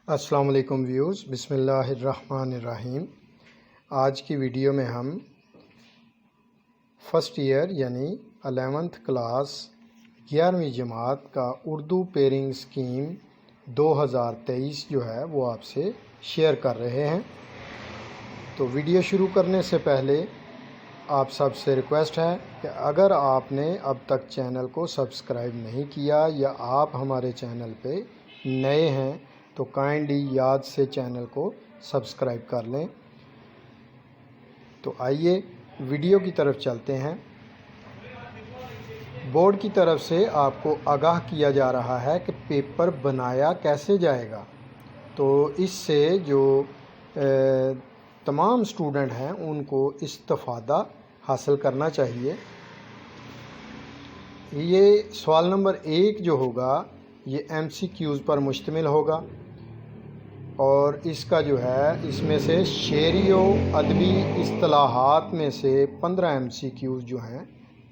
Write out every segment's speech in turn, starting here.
السلام علیکم ویوز، بسم اللہ الرحمن الرحیم۔ آج کی ویڈیو میں ہم فرسٹ ایئر یعنی 11th کلاس 11ویں جماعت کا اردو پیرنگ سکیم 2023 جو ہے وہ آپ سے شیئر کر رہے ہیں۔ تو ویڈیو شروع کرنے سے پہلے آپ سب سے ریکویسٹ ہے کہ اگر آپ نے اب تک چینل کو سبسکرائب نہیں کیا یا آپ ہمارے چینل پہ نئے ہیں تو کائنڈلی یاد سے چینل کو سبسکرائب کر لیں۔ تو آئیے ویڈیو کی طرف چلتے ہیں۔ بورڈ کی طرف سے آپ کو آگاہ کیا جا رہا ہے کہ پیپر بنایا کیسے جائے گا۔ تو اس سے جو تمام سٹوڈنٹ ہیں ان کو استفادہ حاصل کرنا چاہیے۔ یہ سوال نمبر 1 جو ہوگا یہ MCQs پر مشتمل ہوگا، اور اس کا جو ہے اس میں سے شعری و ادبی اصطلاحات میں سے 15 MCQs جو ہیں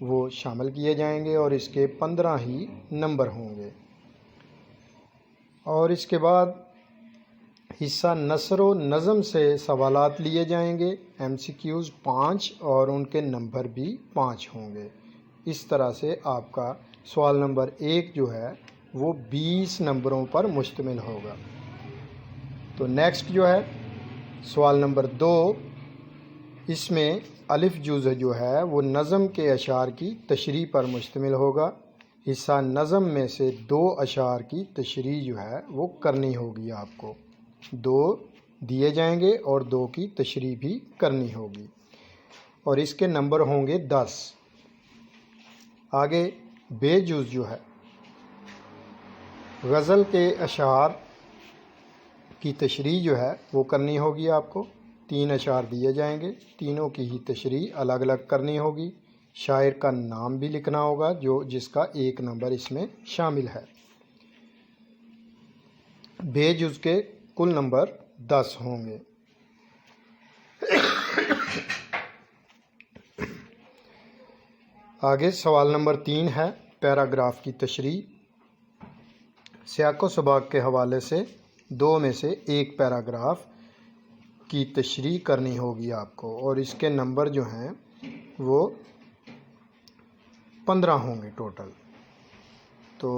وہ شامل کیے جائیں گے اور اس کے 15 ہی نمبر ہوں گے۔ اور اس کے بعد حصہ نثر و نظم سے سوالات لیے جائیں گے، MCQs 5 اور ان کے نمبر بھی 5 ہوں گے۔ اس طرح سے آپ کا سوال نمبر 1 جو ہے وہ 20 نمبروں پر مشتمل ہوگا۔ تو نیکسٹ جو ہے سوال نمبر 2، اس میں الف جزء جو ہے وہ نظم کے اشعار کی تشریح پر مشتمل ہوگا۔ حصہ نظم میں سے 2 اشعار کی تشریح جو ہے وہ کرنی ہوگی، آپ کو 2 دیے جائیں گے اور 2 کی تشریح بھی کرنی ہوگی، اور اس کے نمبر ہوں گے 10۔ آگے بے جز جو ہے غزل کے اشعار کی تشریح جو ہے وہ کرنی ہوگی، آپ کو 3 اشعار دیے جائیں گے، تینوں کی ہی تشریح الگ الگ کرنی ہوگی۔ شاعر کا نام بھی لکھنا ہوگا جس کا 1 نمبر اس میں شامل ہے۔ بے جز کے کل نمبر 10 ہوں گے۔ آگے سوال نمبر 3 ہے پیراگراف کی تشریح۔ سیاق و سباق کے حوالے سے 2 میں سے 1 پیراگراف کی تشریح کرنی ہوگی آپ کو، اور اس کے نمبر جو ہیں وہ 15 ہوں گے ٹوٹل۔ تو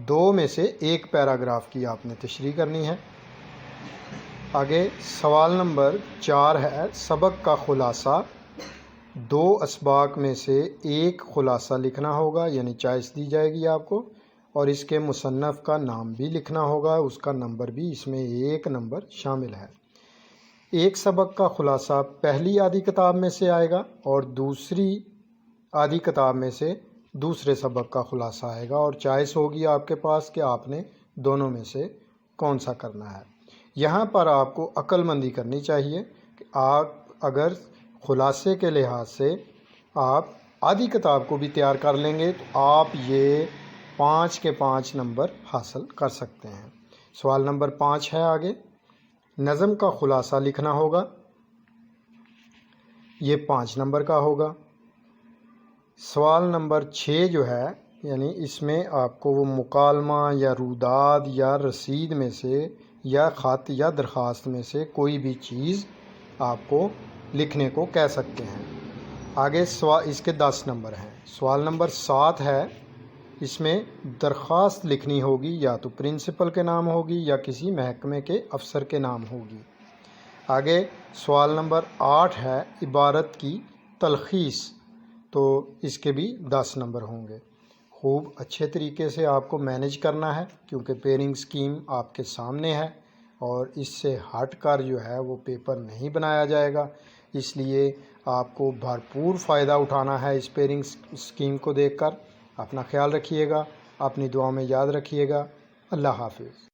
2 میں سے 1 پیراگراف کی آپ نے تشریح کرنی ہے۔ آگے سوال نمبر 4 ہے سبق کا خلاصہ۔ 2 اسباق میں سے 1 خلاصہ لکھنا ہوگا، یعنی چوائس دی جائے گی آپ کو، اور اس کے مصنف کا نام بھی لکھنا ہوگا، اس کا نمبر بھی اس میں 1 نمبر شامل ہے۔ ایک سبق کا خلاصہ پہلی آدھی کتاب میں سے آئے گا اور دوسری آدھی کتاب میں سے دوسرے سبق کا خلاصہ آئے گا، اور چوائس ہوگی آپ کے پاس کہ آپ نے دونوں میں سے کون سا کرنا ہے۔ یہاں پر آپ کو عقل مندی کرنی چاہیے کہ آپ اگر خلاصے کے لحاظ سے آپ آدھی کتاب کو بھی تیار کر لیں گے تو آپ یہ 5 کے 5 نمبر حاصل کر سکتے ہیں۔ سوال نمبر 5 ہے آگے نظم کا خلاصہ لکھنا ہوگا، یہ 5 نمبر کا ہوگا۔ سوال نمبر 6 جو ہے یعنی اس میں آپ کو وہ مکالمہ یا روداد یا رسید میں سے یا خط یا درخواست میں سے کوئی بھی چیز آپ کو لکھنے کو کہہ سکتے ہیں۔ آگے اس کے 10 نمبر ہیں۔ سوال نمبر 7 ہے، اس میں درخواست لکھنی ہوگی، یا تو پرنسپل کے نام ہوگی یا کسی محکمے کے افسر کے نام ہوگی۔ آگے سوال نمبر 8 ہے عبارت کی تلخیص، تو اس کے بھی 10 نمبر ہوں گے۔ خوب اچھے طریقے سے آپ کو مینیج کرنا ہے کیونکہ پیرنگ سکیم آپ کے سامنے ہے اور اس سے ہٹ کر جو ہے وہ پیپر نہیں بنایا جائے گا، اس لیے آپ کو بھرپور فائدہ اٹھانا ہے اس پیرنگ سکیم کو دیکھ کر۔ اپنا خیال رکھیے گا، اپنی دعا میں یاد رکھیے گا۔ اللہ حافظ۔